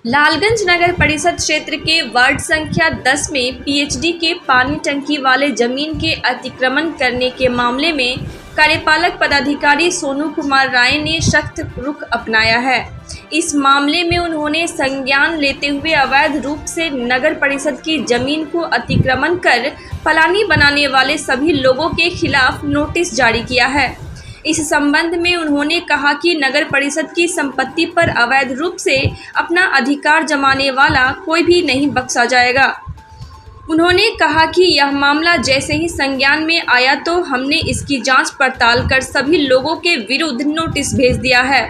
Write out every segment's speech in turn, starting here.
लालगंज नगर परिषद क्षेत्र के वार्ड संख्या 10 में पीएचडी के पानी टंकी वाले जमीन के अतिक्रमण करने के मामले में कार्यपालक पदाधिकारी सोनू कुमार राय ने सख्त रुख अपनाया है। इस मामले में उन्होंने संज्ञान लेते हुए अवैध रूप से नगर परिषद की जमीन को अतिक्रमण कर पलानी बनाने वाले सभी लोगों के खिलाफ नोटिस जारी किया है। इस संबंध में उन्होंने कहा कि नगर परिषद की संपत्ति पर अवैध रूप से अपना अधिकार जमाने वाला कोई भी नहीं बख्शा जाएगा। उन्होंने कहा कि यह मामला जैसे ही संज्ञान में आया तो हमने इसकी जांच पड़ताल कर सभी लोगों के विरुद्ध नोटिस भेज दिया है।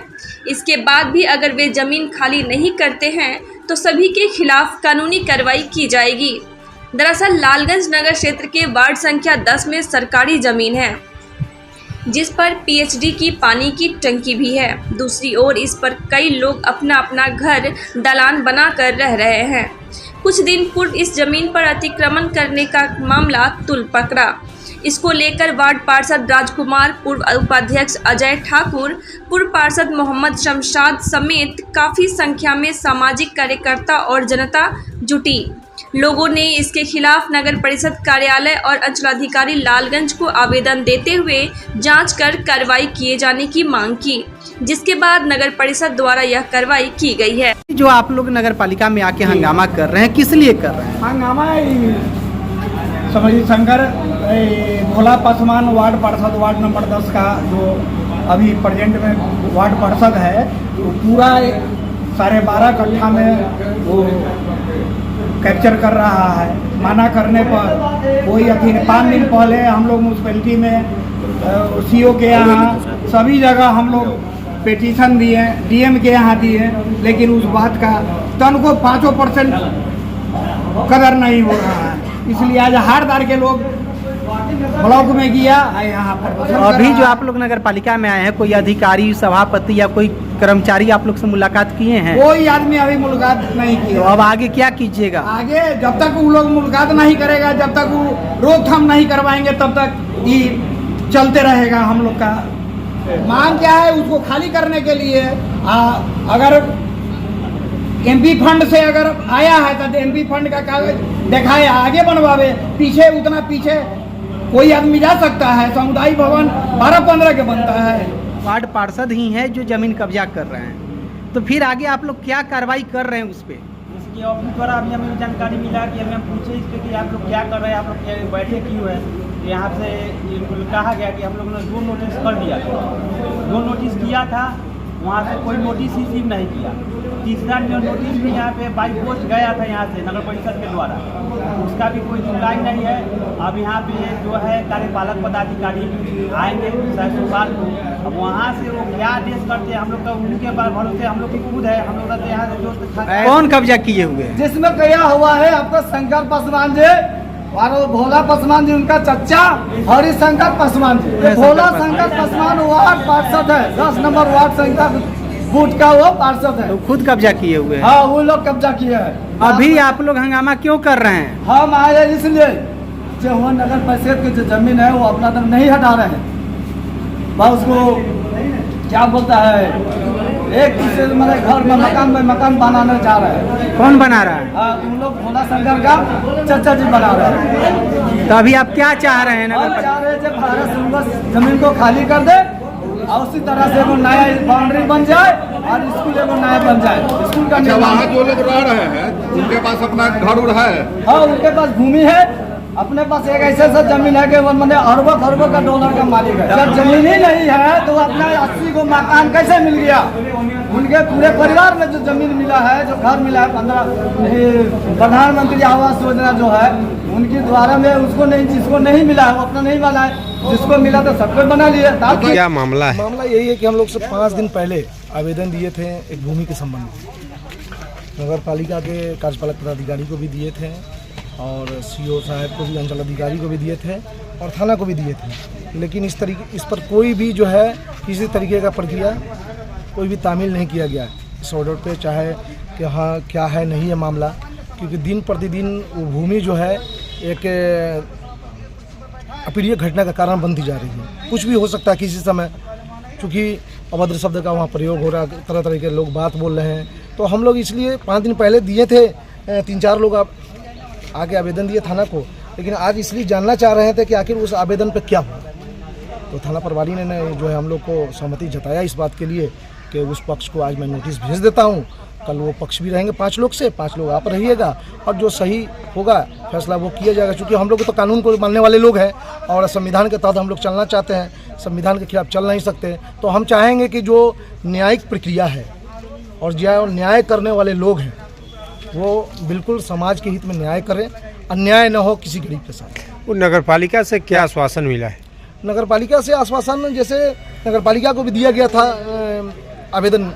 इसके बाद भी अगर वे जमीन खाली नहीं करते हैं तो सभी के खिलाफ कानूनी कार्रवाई की जाएगी। दरअसल लालगंज नगर क्षेत्र के वार्ड संख्या 10 में सरकारी जमीन है जिस पर पीएचडी की पानी की टंकी भी है। दूसरी ओर इस पर कई लोग अपना अपना घर दलान बनाकर रह रहे हैं। कुछ दिन पूर्व इस जमीन पर अतिक्रमण करने का मामला तुल पकड़ा। इसको लेकर वार्ड पार्षद राजकुमार, पूर्व उपाध्यक्ष अजय ठाकुर, पूर्व पार्षद मोहम्मद शमशाद समेत काफ़ी संख्या में सामाजिक कार्यकर्ता और जनता जुटी। लोगों ने इसके खिलाफ नगर परिषद कार्यालय और अंचलाधिकारी लालगंज को आवेदन देते हुए जांच कर कार्रवाई किए जाने की मांग की, जिसके बाद नगर परिषद द्वारा यह कार्रवाई की गई है। जो आप लोग नगर पालिका में आके हंगामा कर रहे हैं, किस लिए कर रहे हैं? हंगामा समझिए शंकर भोला पासवान वार्ड पार्षद वार्ड नंबर 10 का जो अभी प्रेजेंट में वार्ड पार्षद है, तो पूरा 12.5 कट्ठा में वो कैप्चर कर रहा है। माना करने पर कोई 5 दिन पहले हम लोग म्यूनसिपैलिटी में सीओ के यहाँ सभी जगह हम लोग पिटीशन दिए, डीएम के यहाँ दिए, लेकिन उस बात का तन को 5% कदर नहीं हो रहा है। इसलिए आज हारदार के लोग ब्लॉक में गया यहाँ पर। अभी जो आप लोग नगर पालिका में आए हैं, कोई अधिकारी, सभापति या कोई कर्मचारी आप लोग से मुलाकात किए हैं? कोई आदमी अभी मुलाकात नहीं की। तो अब आगे क्या कीजिएगा? आगे जब तक वो लोग मुलाकात नहीं करेगा, जब तक वो रोकथाम नहीं करवाएंगे, तब तक ये चलते रहेगा। हम लोग का मांग क्या है, उसको खाली करने के लिए अगर एमपी फंड से अगर आया है तो एमपी फंड का कागज दिखाए, आगे बनवावे। पीछे उतना पीछे कोई आदमी जा सकता है? समुदाय भवन 12-15 के बनता है। वार्ड पार्षद ही हैं जो जमीन कब्जा कर रहे हैं, तो फिर आगे आप लोग क्या कार्रवाई कर रहे हैं उस पर? इसकी ऑफिस द्वारा अभी हमें जानकारी मिला कि हमें पूछे इस पर कि आप लोग क्या कर रहे हैं, आप लोग बैठे क्यों हैं। यहाँ से कहा गया कि हम लोगों ने 2 नोटिस कर दिया था, 2 नोटिस किया था, वहाँ से कोई नोटिस रिसीव नहीं किया। तीसरा नोटिस भी यहाँ पे बाई पोस्ट गया था यहाँ से नगर परिषद के द्वारा, उसका भी कोई रिप्लाई नहीं है। अब यहाँ पे जो है कार्यपालक पदाधिकारी आएंगे सोमवार को, अब वहाँ से वो क्या आदेश करते हैं हम लोग का उनके भरोसे हम लोग की खुद है। हम लोग यहाँ से जो कौन कब्जा किए हुए हैं? जिसमें कया हुआ है आपका शंकर पासवान जी और भोला पासवान जी, उनका चच्चा हरिशंकर पासवान जी। भोला शंकर पासवान वार्ड पार्षद है, 10 नंबर वार्ड संख्या बूथ का वो पार्षद है। तो खुद कब्जा किए हुए हैं? हाँ, वो लोग कब्जा किए हैं। अभी आप लोग हंगामा क्यों कर रहे हैं? हम आए इसलिए जो वो नगर परिषद की जो जमीन है वो अपना तक नहीं हटा रहे हैं। वह उसको क्या बोलता है, एक दूसरे मेरे घर में मकान बनाने जा रहे हैं। कौन बना रहा है? हाँ, उन लोग भोला शंकर का चचा जी बना रहे हैं। तो अभी आप क्या चाह रहे हैं? हम चाह रहे थे भारत सुंदर जमीन को खाली कर दे और उसी तरह से वो नया बाउंड्री बन जाए और स्कूल एगो नया बन जाए। स्कूल का वहाँ जो लोग रह रहे हैं उनके पास अपना घर उड़ है? हाँ, उनके पास भूमि है, अपने पास एक ऐसा जमीन है कि वो मैंने अरबों का डॉलर का मालिक है। जब जमीन ही नहीं है तो अपना 80 को मकान कैसे मिल गया? उनके पूरे परिवार में जो जमीन मिला है, जो घर मिला है, 15 प्रधानमंत्री आवास योजना जो है उनके द्वारा में उसको नहीं, जिसको नहीं मिला है वो अपना नहीं बना है, जिसको मिला तो सबको बना लिया। क्या मामला है? मामला यही है कि हम लोग से 5 दिन पहले आवेदन दिए थे एक भूमि के संबंध में। नगर पालिका के कार्यपालक पदाधिकारी को भी दिए थे और सीओ साहब को भी, अंचल अधिकारी को भी दिए थे और थाना को भी दिए थे, लेकिन इस पर कोई भी जो है किसी तरीके का प्रक्रिया कोई भी तामील नहीं किया गया इस ऑर्डर पे, चाहे कि हाँ क्या है नहीं है मामला, क्योंकि दिन प्रतिदिन वो भूमि जो है एक अप्रिय घटना का कारण बनती जा रही है। कुछ भी हो सकता है किसी समय, क्योंकि अभद्र शब्द का वहाँ प्रयोग हो रहा है, तरह तरह के लोग बात बोल रहे हैं, तो हम लोग इसलिए 5 दिन पहले दिए थे, 3-4 लोग आके आवेदन दिए थाना को, लेकिन आज इसलिए जानना चाह रहे थे कि आखिर उस आवेदन पे क्या हुआ। तो थाना प्रभारी ने जो है हम लोग को सहमति जताया इस बात के लिए कि उस पक्ष को आज मैं नोटिस भेज देता हूँ। कल वो पक्ष भी रहेंगे 5 लोग से, 5 लोग आप रहिएगा और जो सही होगा फैसला वो किया जाएगा। क्योंकि हम लोग तो कानून को मानने वाले लोग हैं और संविधान के तहत हम लोग चलना चाहते हैं, संविधान के खिलाफ चल नहीं सकते। तो हम चाहेंगे कि जो न्यायिक प्रक्रिया है और जो न्याय करने वाले लोग हैं वो बिल्कुल समाज के हित में न्याय करें, अन्याय न हो किसी गरीब के साथ। वो नगर पालिका से क्या आश्वासन मिला है? नगर पालिका से आश्वासन जैसे नगर पालिका को भी दिया गया था आवेदन,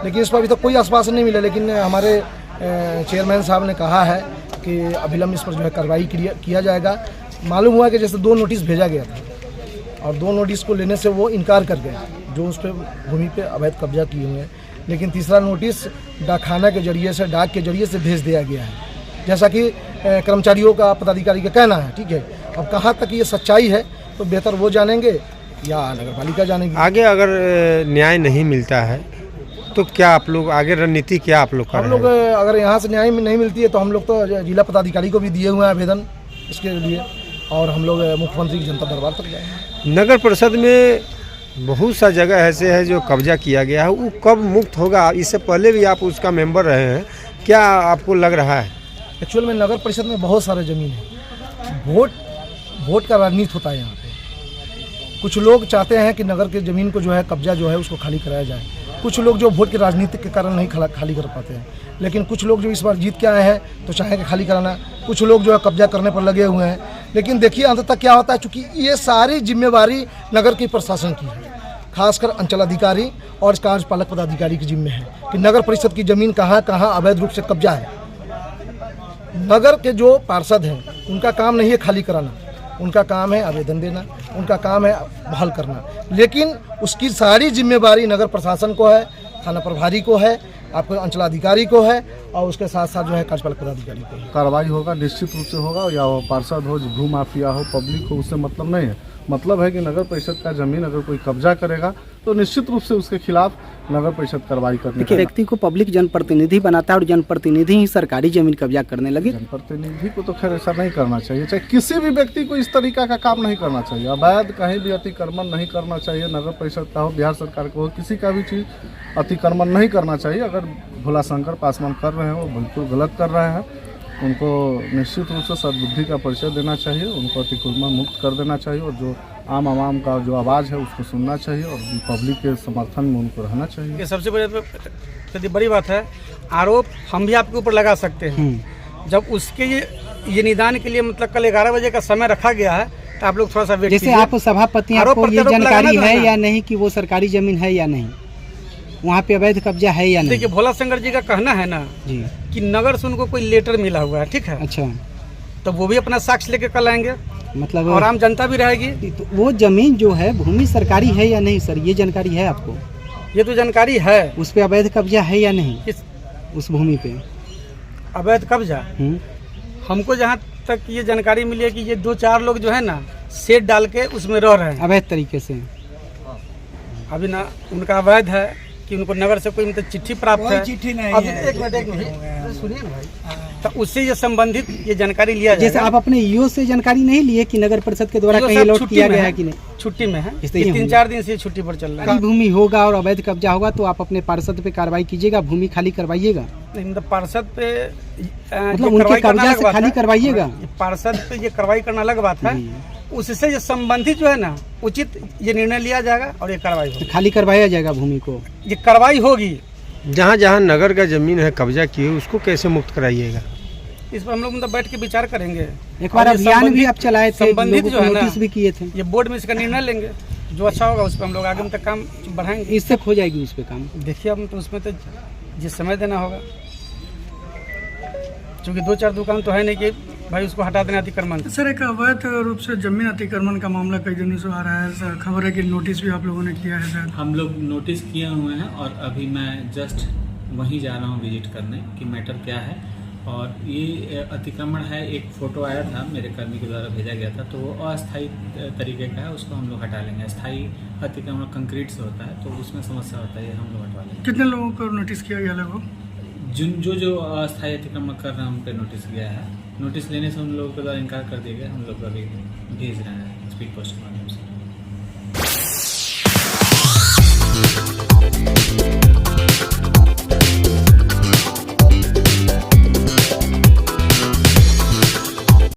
लेकिन इस पर अभी तक कोई आश्वासन नहीं मिला। लेकिन हमारे चेयरमैन साहब ने कहा है कि अभिलंब इस पर जो है कार्रवाई किया जाएगा। मालूम हुआ कि जैसे 2 नोटिस भेजा गया था और 2 नोटिस को लेने से वो इनकार कर गए जो उस पर भूमि पे अवैध कब्जा किए हुए हैं, लेकिन तीसरा नोटिस डाकखाना के जरिए से, डाक के जरिए से भेज दिया गया है, जैसा कि कर्मचारियों का, पदाधिकारी का कहना है। ठीक है, अब कहाँ तक ये सच्चाई है तो बेहतर वो जानेंगे या नगर पालिका जानेगी। आगे अगर न्याय नहीं मिलता है तो क्या आप लोग आगे रणनीति क्या आप लोग कर रहे हैं? हम लोग अगर यहाँ से न्याय नहीं मिलती है तो हम लोग तो जिला पदाधिकारी को भी दिए हुए हैं आवेदन इसके लिए, और हम लोग मुख्यमंत्री की जनता दरबार तक जाएंगे। नगर परिषद में बहुत सा जगह ऐसे है जो कब्जा किया गया है, वो कब मुक्त होगा? इससे पहले भी आप उसका मेंबर रहे हैं, क्या आपको लग रहा है? एक्चुअल में नगर परिषद में बहुत सारे ज़मीन है, वोट का राजनीति होता है यहाँ पे। कुछ लोग चाहते हैं कि नगर के ज़मीन को जो है कब्जा जो है उसको खाली कराया जाए। कुछ लोग जो वोट की राजनीति के कारण नहीं खाली कर पाते हैं, लेकिन कुछ लोग जो इस बार जीत के आए हैं तो चाहेंगे खाली कराना। कुछ लोग जो है कब्जा करने पर लगे हुए हैं, लेकिन देखिए अंत तक क्या होता है, चूँकि ये सारी जिम्मेवारी नगर की प्रशासन की है, खासकर अंचलाधिकारी और कार्यपालक पदाधिकारी की जिम्मे है कि नगर परिषद की ज़मीन कहाँ कहाँ अवैध रूप से कब्जा है। नगर के जो पार्षद हैं उनका काम नहीं है खाली कराना, उनका काम है आवेदन देना, उनका काम है बहाल करना, लेकिन उसकी सारी जिम्मेवारी नगर प्रशासन को है, थाना प्रभारी को है, आपको अंचलाधिकारी को है और उसके साथ साथ जो है कार्यपालक पदाधिकारी को है। कार्रवाई होगा, निश्चित रूप से होगा, या वो पार्षद हो, भू माफिया हो, पब्लिक हो, उससे मतलब नहीं है। मतलब है कि नगर परिषद का जमीन अगर कोई कब्जा करेगा तो निश्चित रूप से उसके खिलाफ नगर परिषद कार्रवाई करने देखिए, व्यक्ति को पब्लिक जनप्रतिनिधि बनाता है और जनप्रतिनिधि ही सरकारी जमीन कब्जा करने लगे। जनप्रतिनिधि को तो खैर ऐसा नहीं करना चाहिए, चाहे किसी भी व्यक्ति को इस तरीका का काम नहीं करना चाहिए। अवैध कहीं भी अतिक्रमण नहीं करना चाहिए, नगर परिषद का हो, बिहार सरकार को हो, किसी का भी चीज़ अतिक्रमण नहीं करना चाहिए। अगर भोला शंकर पासवान कर रहे हैं वो बिल्कुल गलत कर रहे हैं, उनको निश्चित रूप से सद्बुद्धि का परिचय देना चाहिए, उनको अतिक्रमण मुक्त कर देना चाहिए और जो आम आवाम का जो आवाज़ है उसको सुनना चाहिए और पब्लिक के समर्थन में उनको रहना चाहिए। ये सबसे बड़ी बात है, आरोप हम भी आपके ऊपर लगा सकते हैं। जब उसके ये निदान के लिए मतलब कल 11 बजे का समय रखा गया है तो आप लोग थोड़ा सा वेट कीजिए। जैसे आप सभापति, आपको ये जानकारी है या नहीं कि वो सरकारी जमीन है या नहीं, वहाँ पे अवैध कब्जा है या नहीं? देखिए, भोला शंकर जी का कहना है ना जी कि नगर से उनको कोई लेटर मिला हुआ है, ठीक है। अच्छा, तो वो भी अपना साक्ष्य लेके कल आएंगे, मतलब और आम जनता भी रहेगी। तो वो जमीन जो है भूमि सरकारी है या नहीं सर, ये जानकारी है आपको? ये तो जानकारी है। उस पे अवैध कब्जा है या नहीं? उस भूमि पे अवैध कब्जा हमको जहाँ तक ये जानकारी मिली है कि ये 2-4 लोग जो है ना शेड डाल के उसमें रह रहे हैं अवैध तरीके से। अभी ना उनका अवैध है कि उनको नगर से कोई मतलब चिट्ठी प्राप्त है, चिट्ठी नहीं अभी है। एक मिनट सुनिए भाई, तो उससे ये संबंधित ये जानकारी लिया जाएगा। जैसे आप अपने ईओ से जानकारी नहीं लिए कि नगर परिषद के द्वारा कहीं अलॉट किया गया है कि नहीं? छुट्टी में है, इसलिए 3-4 दिन से छुट्टी पर चल रहा है। भूमि होगा और अवैध कब्जा होगा तो आप अपने पार्षद पे कार्रवाई कीजिएगा, भूमि खाली करवाइएगा। नहीं, मतलब पार्षद पे मतलब उनके कब्जा से खाली करवाइएगा। पार्षद पे ये कार्रवाई करना अलग बात है, उससे ये संबंधित जो है ना उचित ये निर्णय लिया जाएगा और ये कार्रवाई होगी, खाली करवाया जाएगा भूमि को, ये कार्रवाई होगी। जहाँ जहाँ नगर का जमीन है कब्जा की है उसको कैसे मुक्त कराइएगा? इस पर हम लोग मतलब बैठ के विचार करेंगे। एक बार अभियान भी आप चलाए थे, संबंधित जो है ना नोटिस भी किए थे, ये बोर्ड में इसका निर्णय लेंगे, जो अच्छा होगा उस पर हम लोग आगे तक काम बढ़ाएंगे। इससे हो जाएगी उस पर काम। देखिए हम तो उसमें तो जिस समय देना होगा, क्योंकि 2-4 दुकान तो है नहीं कि भाई उसको हटा देना अतिक्रमण। सर, एक अवैध रूप से जमीन अतिक्रमण का मामला कई दिनों से आ रहा है सर, खबर है कि नोटिस भी आप लोगों ने किया है शायद। हम लोग नोटिस किए हुए हैं और अभी मैं जस्ट वहीं जा रहा हूँ विजिट करने कि मैटर क्या है। और ये अतिक्रमण है, एक फ़ोटो आया था मेरे कर्मी के द्वारा भेजा गया था, तो वो अस्थायी तरीके का है, उसको हम लोग हटा लेंगे। अस्थायी अतिक्रमण कंक्रीट से होता है तो उसमें समस्या होता है, हम लोग हटवा लेंगे। कितने लोगों को नोटिस किया गया लगभग? जो अस्थायी अतिक्रमण कर रहे हैं उन पर नोटिस गया है। नोटिस लेने से उन लोगों के द्वारा इनकार कर दिया गया। हम लोग अभी भेज रहे हैं स्पीड पोस्ट के माध्यम से।